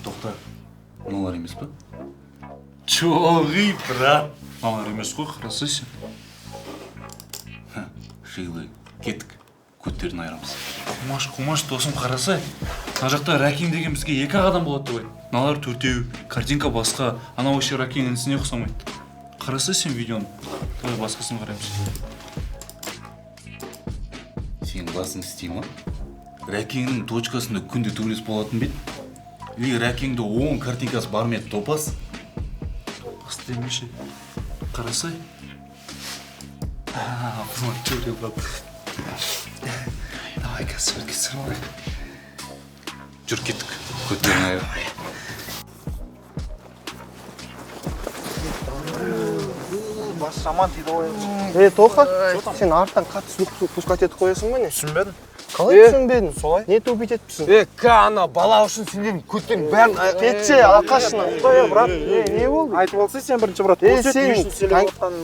Тоқта, мыналар емес па? Чоғи, брат. Мыналар емес қой, қарасайсың. Жиылай, кеттік. Көттерін айырамыз. Құмаш, досым қарасай. Мына жақта Рәкең деген бізге 2 адам болады деп айтты. Мыналар 4-еу, картинка басқа, анау ше Рәкең інісіне ұқсамайды. Қарасай сен видеоны. Давай басқасын қараймыз. Сен басын істей ма? Рәкеңнің точкасында күнде төбелес болатын бет? Или Рәкеңді 10 картинкасы бар ма еді топас? Топас демеші. Қарасай. Бұлар төре брат. Давай, кәсір алайық. Жүр кеттік, көттерін айыр. Бас жаман дейді ғой. Тоқа, сен арттан қатты суық пускать етіп қоясың ба не? Түсінбедім. Қалай түсінбедің? Солай. Не тупить етіпсің? Ана бала үшін сендердің көттерің бәрін кетші, алақашына. брат. Не болды? Айтып алсай сен бірінші брат. Сен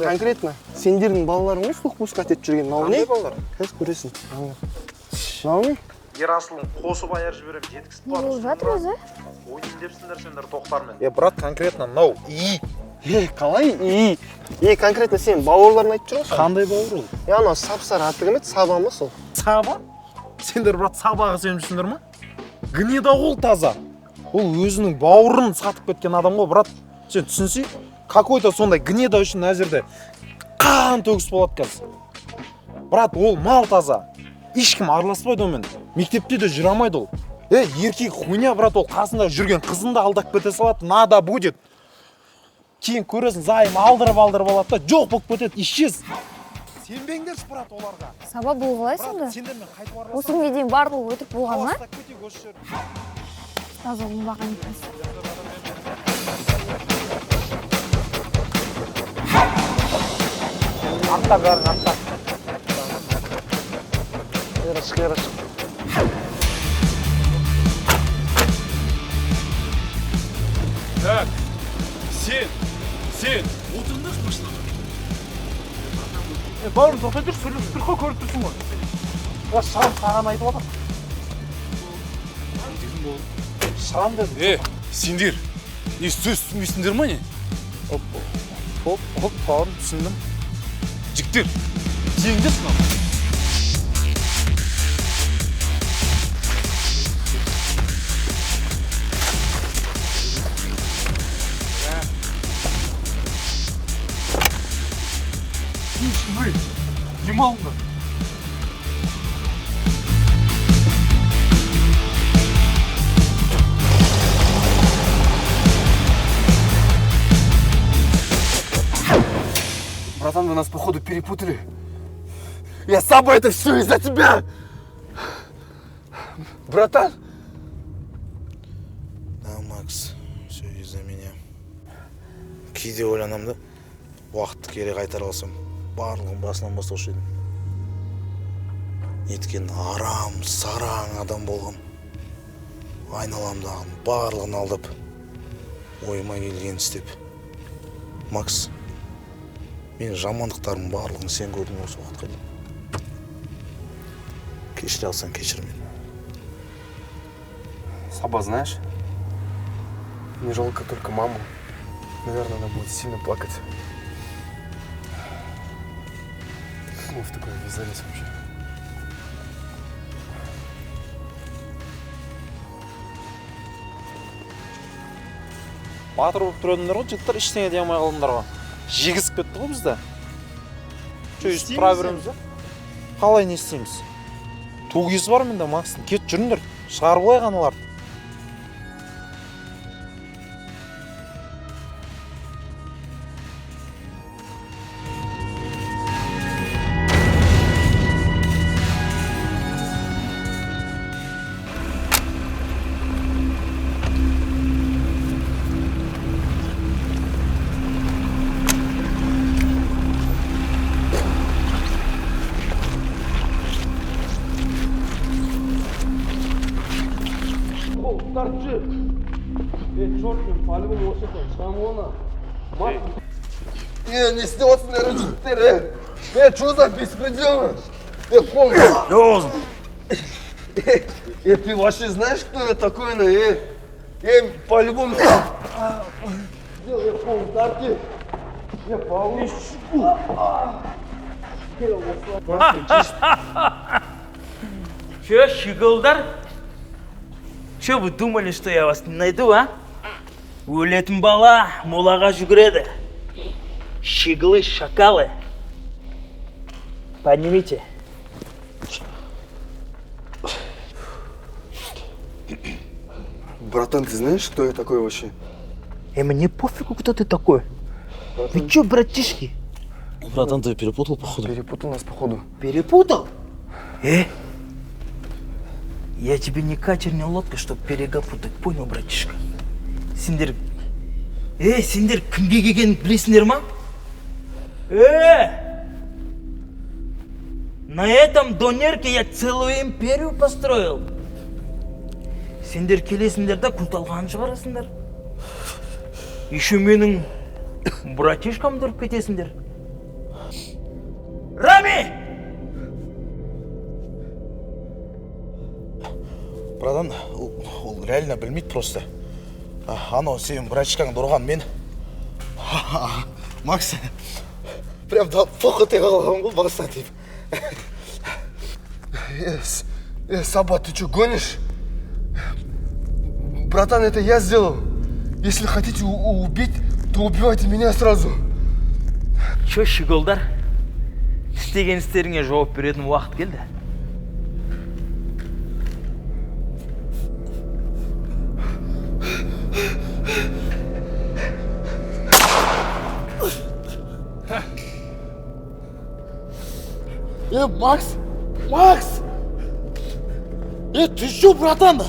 конкретно сендердің балаларың ғой суық пускать етіп жүрген. Мынау не? балалар? Қазір көресің. Мынау не? Ерасылын қосып аяр жіберем, жеткізіп Не болып жатыр өзі? ойын депсіңдер сендер тоқтармен. Брат, конкретно мынау Қалай? Конкретно сен бауырларын айтып жүрсің? Қандай бауыр ол? Анау сап-сары аты кім еді? Саба ма сол? Саба? Сендер брат сабаға сенбейсіңдер ма? Гнеда ол таза. Ол өзінің бауырын сатып кеткен адам ғой, брат. Сен түсінсей, какой-то сондай гнеда үшін әзірде қан төгіс болады қазір. Брат, ол мал таза. Ешкім араласпайды онымен. Мектепте де жүре алмайды ол. Еркек хуйня, брат, ол қасында жүрген қызын да алдап кете салады, нада будет. Кейін көресің, зайым алдырып алады да, жоқ болып кетеді, исчез. Сенбеңдерші, брат, оларға. Саба бұл қалай сонда? Сендермен қайтып араласып. Осы күнге дейін барлығы өтіп болған ма? Алыстап кетейік осы жерден. Таза оңбаған екенсің. Артта бәрін, артта. Қиырышық. Так, сен, отырыңдаршы машинаға. Бауырым, тоқтай тұр, сөйлесіп тұр ғой, көріп тұрсың ғой. Шырам саған айтып отыр. Шырам дедім. Сендер, не сөз түсінбейсіңдер ма не? Бауырым, түсіндім. Жігіттер, теңдер сынау. Демалыңдар. Братан, вы нас походу перепутали. Я сам это все из-за тебя. Братан. Да, Макс, все из-за меня. Кейде ойланам да, уақытты кері қайтара алсам, барлығын басынан бастаушы едім. Неткен арам, сараң адам болғам. Айналамдағын барлығын алдап, ойыма келген істеп. Макс, мен жамандықтарымның барлығын сен көрдің осы уақытқа дейін. Кешіре алсаң кешір мені. Саба, знаешь, мне жалко только маму. Наверное, она будет сильно плакать. Как мы в такое ввязались вообще? Батыр болып тұр едіңдер ғой, жігіттер ештеңе дей алмай қалдыңдар ғой. Жегізіп кетті ғой бізді. Өйстіп тұра береміз ба? Қалай не істейміз? Туғысы бар менде Макстың, кет жүріңдер, шығарып алайық аналарды. Торчи! Черт, по-любому вообще там, шамона. Не снесся, жігіттер, что за беспредел? Помню. Озым. Ты вообще знаешь, кто я такой, на? По-любому... Сделай пол карты. Я повышу. Че, щеголдар? Че вы думали, что я вас не найду, а? Өлетін бала молаға жүгіреді. Щеглы, шакалы. Поднимите. Братан, ты знаешь, кто я такой вообще? Мне пофигу, кто ты такой. Вы че, братишки? Братан, ты перепутал, походу. Перепутал нас, походу. Перепутал? Я тебе не катер, не лодка, чтобы берега путать, понял, братишка? Сендер... сендер кімге келгенін білесіңдер ма? На этом донерке я целую империю построил. Сендер келесіңдер да күлталған шығарасыңдар. Еще менің братишкамды ұрып кетесіңдер. Рами! Братан, ол реально білмейді просто. Анау сенің братишкаңды ұрған мен. Макс, прям да похоты қалған ғой баста деп. Саба, ты что, гонишь? Братан, это я сделал. Если хотите убить, то убивайте меня сразу. Че, щеголдар? Істеген істеріңе жауап беретін уақыт келді. Макс! Макс! Ты что, братан?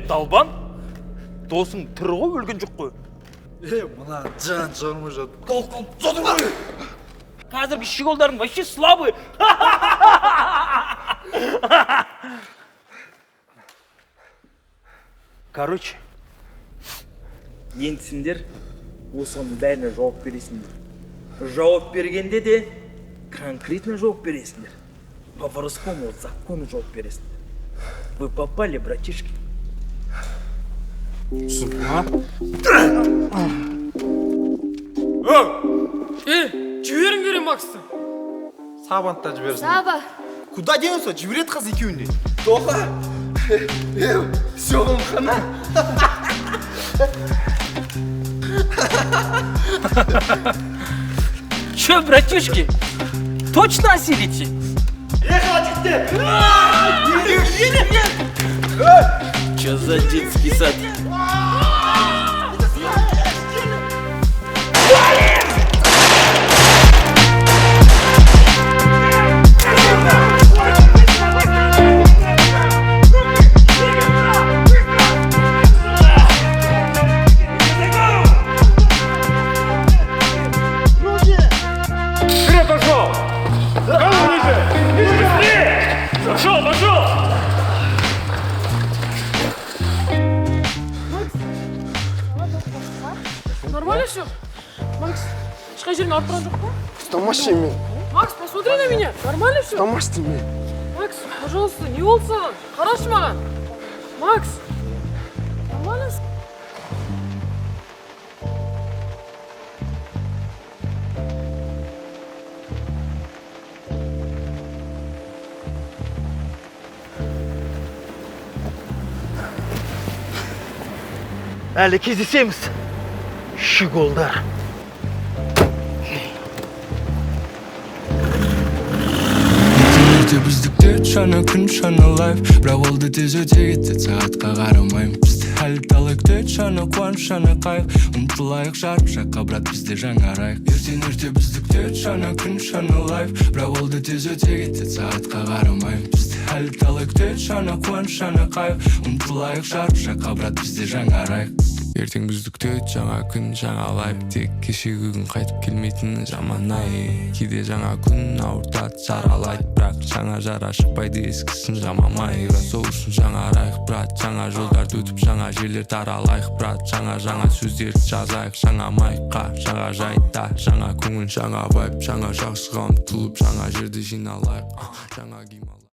Талбан? Досың тірі ғой, өлген жоқ қой. Мына жан шығармай жатыр. Қазіргі щеголдарың вообще слабый. Короче, енді сендер осының бәріне жауап бересіңдер. Жауап бергенде де конкретно жауап бересіңдер. По воровскому закону жауап бересіңдер. Вы попали, братишки. Жіберіңдер Максты. Сабантта жіберсін. Саба. Куда денесің? Жібереді қыз екеуінде. Тоха! Все, он хана. Че, братишки, точно осилите? Че за детский сад? Нормально все? Макс, ешқай жерін ауыртқан жоқ па? Стамаши мен. Макс, посмотри на меня. Нормально все? Стамаш ты мен. Макс, пожалуйста, не болды саған? Қарашы маған. Макс, нормально? Әлі кездесеміз, щеголдар. Біздікте шана күн шана лайф, бірақ олды тез өте кетті, сағатқа қарамаймын. Бізді әлі талай күтеді, шана қуаныш, шана қайық, ұмтылайық жарып жаққа, брат, бізде жаңарайық. Ертең ерте біздікте шана күн шана лайф, бірақ олды тез өте кетті, сағатқа қарамаймын. Бізді әлі талай күтеді, шана қуаныш, шана қайық, ұмтылайық жарып жаққа, брат, бізде жаңарайық. ертең біз күтеді жаңа күн жаңа лайф, тек кешегі күн қайтып келмейтіні жаман ай. Кейде жаңа күн ауыртады жаралайды, бірақ жаңа жара шықпайды ескісін жамамайға. Сол үшін жаңарайық брат, жаңа жолдарды өтіп жаңа жерлерді аралайық брат, жаңа сөздерді жазайық жаңа майыққа, жаңа жайта жаңа көңіл, жаңа вайб, жаңа жақсыға ұмтылып жаңа жерді жиналайық, жаңа киім